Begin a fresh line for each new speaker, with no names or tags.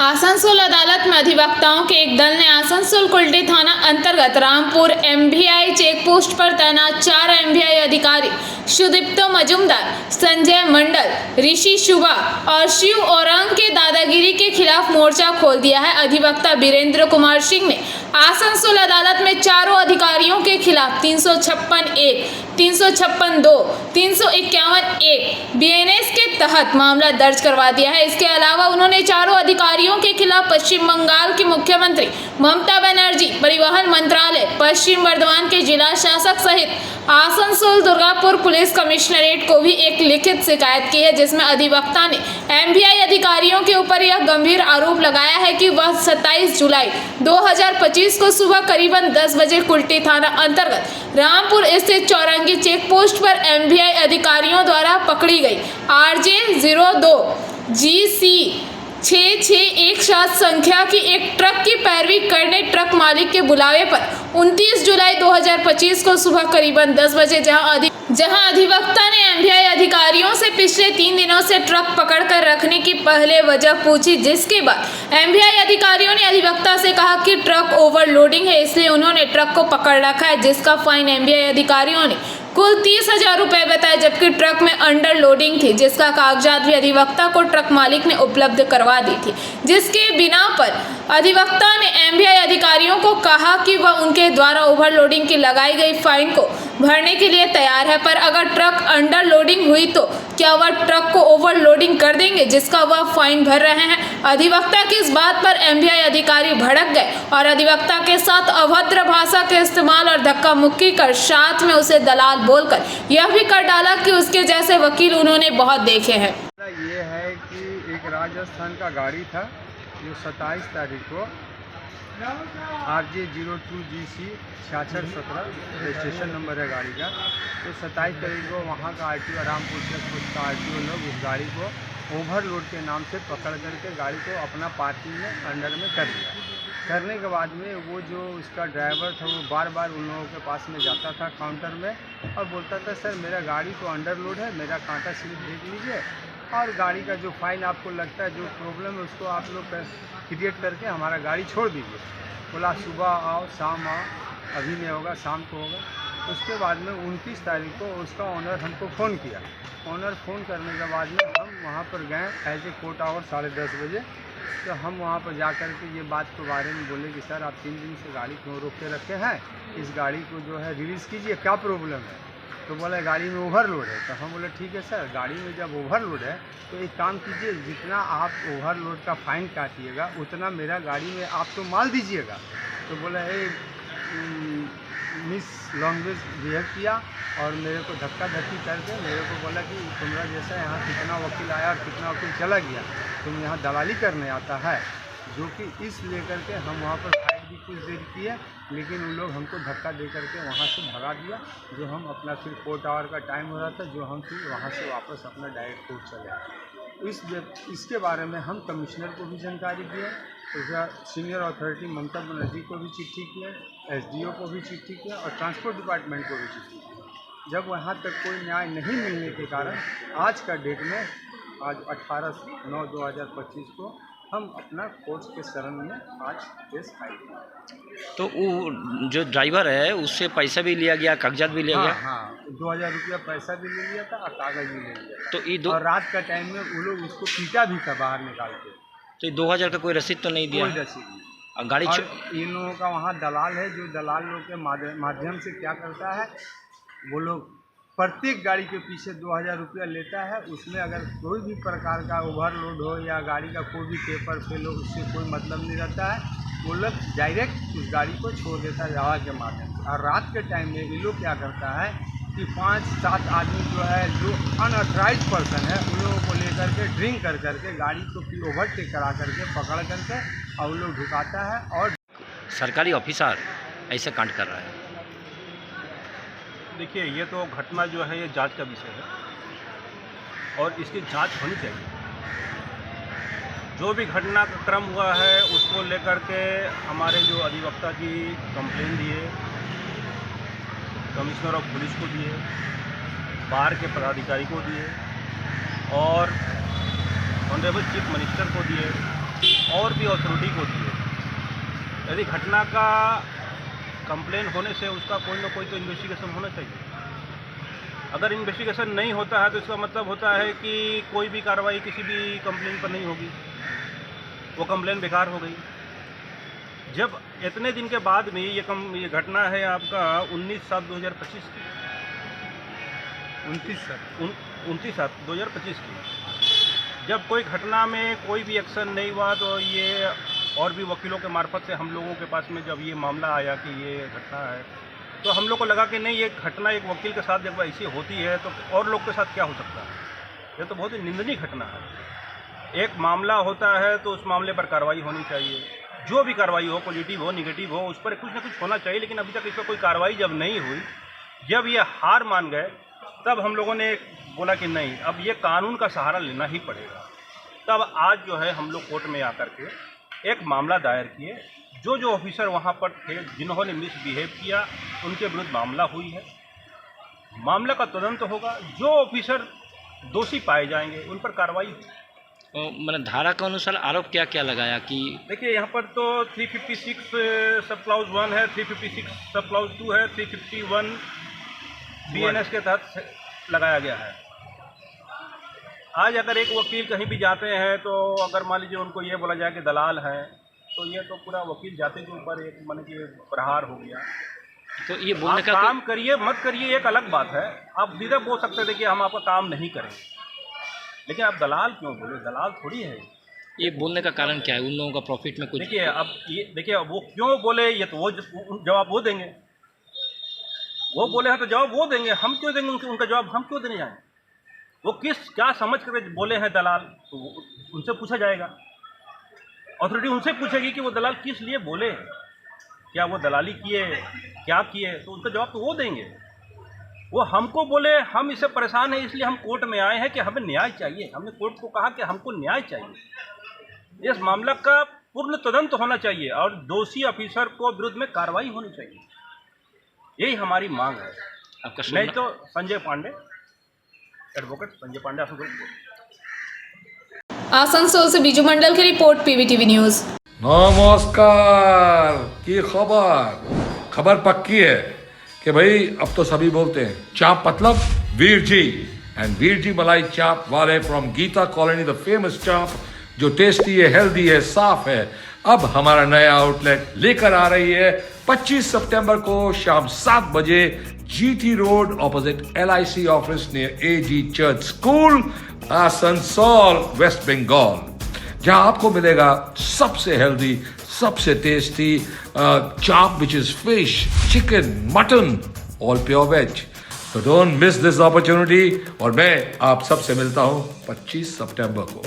आसनसोल अदालत में अधिवक्ताओं के एक दल ने आसनसोल कुल्टी थाना अंतर्गत रामपुर एमवीआई चेक पोस्ट पर तैनात 4 एमवीआई अधिकारी सुदीप्तो मजुमदार, संजय मंडल, ऋषि शुभा और शिव औरंग के दादागिरी के खिलाफ मोर्चा खोल दिया है। अधिवक्ता वीरेंद्र कुमार सिंह ने आसनसोल अदालत में चारों अधिकारियों के खिलाफ 356(1), 356(2), 351(1) बीएनएस के तहत मामला दर्ज करवा दिया है। इसके अलावा उन्होंने चारों अधिकारियों के खिलाफ पश्चिम बंगाल की मुख्यमंत्री ममता बनर्जी, परिवहन मंत्रालय, पश्चिम बर्धमान के जिला शासक सहित आसनसोल दुर्गापुर पुलिस कमिश्नरेट को भी एक लिखित शिकायत की है, जिसमें अधिवक्ता ने एमवीआई अधिकारियों के ऊपर यह गंभीर आरोप लगाया है कि वह 27 जुलाई 2025 को सुबह करीबन 10 बजे कुल्टी थाना अंतर्गत रामपुर स्थित चौरंगी चेक पोस्ट पर एमवीआई अधिकारियों द्वारा पकड़ी गई RJ 02 GC 6617 संख्या की एक ट्रक की पैरवी करने ट्रक मालिक के बुलावे पर 29 जुलाई 2025 को सुबह करीबन 10 बजे जहां अधिवक्ता ने एमवीआई अधिकारियों से पिछले 3 दिनों से ट्रक पकड़कर रखने की पहले वजह पूछी, जिसके बाद एमवीआई अधिकारियों ने अधिवक्ता से कहा कि ट्रक ओवरलोडिंग है, इसलिए उन्होंने ट्रक को पकड़ रखा है, जिसका फाइन एमवीआई अधिकारियों ने कुल 30,000 रुपये बताए, जबकि ट्रक में अंडर लोडिंग थी, जिसका कागजात भी अधिवक्ता को ट्रक मालिक ने उपलब्ध करवा दी थी, जिसके बिना पर अधिवक्ता ने एमवीआई अधिकारियों को कहा कि वह उनके द्वारा ओवरलोडिंग की लगाई गई फाइन को भरने के लिए तैयार है, पर अगर ट्रक अंडर लोडिंग हुई तो क्या वह ट्रक को ओवरलोडिंग कर देंगे, जिसका वह फाइन भर रहे हैं। अधिवक्ता की इस बात पर एमवीआई अधिकारी भड़क गए और अधिवक्ता के साथ अभद्र भाषा के इस्तेमाल और धक्का मुक्की कर साथ में उसे दलाल बोलकर यह भी कर डाला कि उसके जैसे वकील उन्होंने बहुत देखे हैं।
ये है कि एक राजस्थान का गाड़ी था जो 27 तारीख को RJ 02 GC 6617 रजिस्ट्रेशन नंबर है गाड़ी का। तो 27 तारीख को वहाँ का RTO रामपुर से का RTO लोग उस गाड़ी को ओवरलोड के नाम से पकड़ करके गाड़ी को अपना पार्किंग में अंडर में कर दिया। करने के बाद में वो जो उसका ड्राइवर था वो बार बार उन लोगों के पास में जाता था काउंटर में और बोलता था, सर मेरा गाड़ी तो अंडर लोड है, मेरा कांटा स्लिप देख लीजिए और गाड़ी का जो फाइन आपको लगता है, जो प्रॉब्लम है उसको आप लोग क्रिएट करके हमारा गाड़ी छोड़ दीजिए। बोला सुबह आओ, शाम आओ, अभी नहीं होगा, शाम को होगा। उसके बाद में 29 तारीख को उसका ऑनर हमको फ़ोन किया। ऑनर फ़ोन करने के बाद में हम वहाँ पर गए एज ए कोर्ट आवर 10:30 बजे। तो हम वहाँ पर जा कर के ये बात के बारे में बोले कि सर आप 3 दिन से गाड़ी क्यों रोक के रखे हैं, इस गाड़ी को जो है रिलीज़ कीजिए, क्या प्रॉब्लम है। तो बोला गाड़ी में ओवरलोड है। तो हम बोले ठीक है सर, गाड़ी में जब ओवरलोड है तो एक काम कीजिए, जितना आप ओवरलोड का फ़ाइन काटिएगा उतना मेरा गाड़ी में आप तो माल दीजिएगा। तो बोला मिस लैंग्वेज बिहेव किया और मेरे को धक्का धक्की करके मेरे को बोला कि तुम्हारा जैसा यहाँ कितना वकील आया और कितना वकील चला गया, तुम यहाँ दलाली करने आता है, जो कि इस लेकर के हम वहाँ पर फाइट भी कुछ देर किए, लेकिन उन लोग हमको धक्का दे करके वहाँ से भगा दिया। जो हम अपना फिर कोर्ट आवर का टाइम हो रहा था, जो हम फिर वहाँ से वापस अपना डायरेक्ट कोर्ट चले आए। इसके बारे में हम कमिश्नर को भी जानकारी दिए, सीनियर अथॉरिटी ममता बनर्जी को भी चिट्ठी किए, SDO को भी चिट्ठी किया और ट्रांसपोर्ट डिपार्टमेंट को भी चिट्ठी की। जब वहाँ तक कोई न्याय नहीं मिलने के कारण आज का डेट में आज 18/9/2025 को हम अपना कोर्ट के शरण में आज केस फाइल किया।
तो वो जो ड्राइवर है उससे पैसा भी लिया गया, कागजात भी लिया गया?
हाँ, 2000 रुपया पैसा भी ले लिया था और कागज भी ले लिया था।
तो ये
और रात का टाइम में वो लोग उसको पीटा भी था बाहर निकाल के।
तो ये 2000 का कोई रसीद तो नहीं दिया?
कोई रसीद नहीं।
गाड़ी
और इन लोगों का वहाँ दलाल है, जो दलाल लोग के माध्यम से क्या करता है, वो लोग प्रत्येक गाड़ी के पीछे 2000 रुपया लेता है। उसमें अगर कोई भी प्रकार का ओवरलोड हो या गाड़ी का कोई भी पेपर फेल हो, उससे कोई मतलब नहीं रहता है। वो लोग डायरेक्ट उस गाड़ी को छोड़ देता है हवा के माध्यम से। और रात के टाइम में ये लोग क्या करता है कि 5-7 आदमी जो है, जो अनऑथराइज पर्सन है, उन लोगों को लेकर के ड्रिंक कर करके गाड़ी को फिर ओवरटेक करा करके पकड़ करके और उन लोग ढुकाता है। और
सरकारी ऑफिसर ऐसे कांड कर रहा है।
देखिए, ये तो घटना जो है ये जांच का विषय है और इसकी जांच होनी चाहिए। जो भी घटना का क्रम हुआ है उसको लेकर के हमारे जो अधिवक्ता जी कंप्लेन दिए, कमिश्नर ऑफ पुलिस को दिए, बार के पदाधिकारी को दिए और ऑनरेबल चीफ मिनिस्टर को दिए और भी अथॉरिटी को दिए। यदि घटना का कंप्लेन होने से उसका कोई ना कोई तो इन्वेस्टिगेशन होना चाहिए। अगर इन्वेस्टिगेशन नहीं होता है तो इसका मतलब होता है कि कोई भी कार्रवाई किसी भी कंप्लेन पर नहीं होगी, वो कंप्लेन बेकार हो गई। जब इतने दिन के बाद में ये घटना है आपका 19/7/2025 की, 29/7/2025 की। जब कोई घटना में कोई भी एक्शन नहीं हुआ तो ये और भी वकीलों के मार्फत से हम लोगों के पास में जब ये मामला आया कि ये घटना है, तो हम लोग को लगा कि नहीं, ये घटना एक वकील के साथ जब ऐसी होती है तो और लोग के साथ क्या हो सकता है। ये तो बहुत ही निंदनीय घटना है। एक मामला होता है तो उस मामले पर कार्रवाई होनी चाहिए, जो भी कार्रवाई हो, पॉजिटिव हो निगेटिव हो, उस पर कुछ ना कुछ होना चाहिए। लेकिन अभी तक इस पर कोई कार्रवाई जब नहीं हुई, जब ये हार मान गए, तब हम लोगों ने बोला कि नहीं, अब ये कानून का सहारा लेना ही पड़ेगा। तब आज जो है हम लोग कोर्ट में आकर के एक मामला दायर किए। जो ऑफिसर वहाँ पर थे जिन्होंने मिसबिहेव किया, उनके विरुद्ध मामला हुई है। मामला का तदंत होगा, जो ऑफिसर दोषी पाए जाएंगे उन पर कार्रवाई होगी।
मैंने धारा के अनुसार आरोप क्या क्या लगाया कि
देखिए, यहाँ पर तो 356 सब क्लाउज 1 है, 356 सब क्लाउज 2 है, 351 BNS के तहत लगाया गया है। आज अगर एक वकील कहीं भी जाते हैं तो अगर मान लीजिए उनको ये बोला जाए कि दलाल है, तो ये तो पूरा वकील जाते के ऊपर एक मान लीजिए प्रहार हो गया।
तो ये बोलने
आप
का
काम करिए मत करिए एक अलग बात है। आप सीधे बोल सकते थे कि हम आपका काम नहीं करेंगे, लेकिन आप दलाल क्यों बोले? दलाल थोड़ी है।
ये बोलने का कारण क्या है? उन लोगों का प्रॉफिट में कुछ
देखिए, अब ये देखिए वो क्यों बोले, ये तो वो जवाब वो देंगे। वो बोले हैं तो जवाब वो देंगे, हम क्यों देंगे उनका जवाब? हम क्यों देने जाएंगे? वो क्या समझ कर बोले हैं दलाल, तो उनसे पूछा जाएगा। अथॉरिटी उनसे पूछेगी कि वो दलाल किस लिए बोले, क्या वो दलाली किए, क्या किए, तो उनका जवाब तो वो देंगे। वो हमको बोले हम इससे परेशान हैं, इसलिए हम कोर्ट में आए हैं कि हमें न्याय चाहिए। हमने कोर्ट को कहा कि हमको न्याय चाहिए, इस मामला का पूर्ण तदंत होना चाहिए और दोषी ऑफिसर को विरुद्ध में कार्रवाई होनी चाहिए। यही हमारी मांग है।
आपका
नहीं तो संजय पांडे, एडवोकेट संजय पांडे
आसनसोल से बीजू मंडल की रिपोर्ट, PVTV न्यूज।
नमस्कार की खबर पक्की है कि भाई अब तो सभी बोलते हैं चाप मतलब वीर जी, एंड वीर जी मलाई चाप वाले from Geeta colony, the famous चाप जो टेस्टी है, हेल्दी है, साफ है। अब हमारा नया आउटलेट लेकर आ रही है 25 सितंबर को शाम 7 बजे GT road opposite LIC office near AG church school, Asansol, West Bengal, जहां आपको मिलेगा सबसे हेल्दी, सबसे टेस्टी चाप which is fish, chicken, mutton, all pure veg. तो डोंट मिस दिस अपॉर्चुनिटी और मैं आप सबसे मिलता हूं 25 सितंबर को।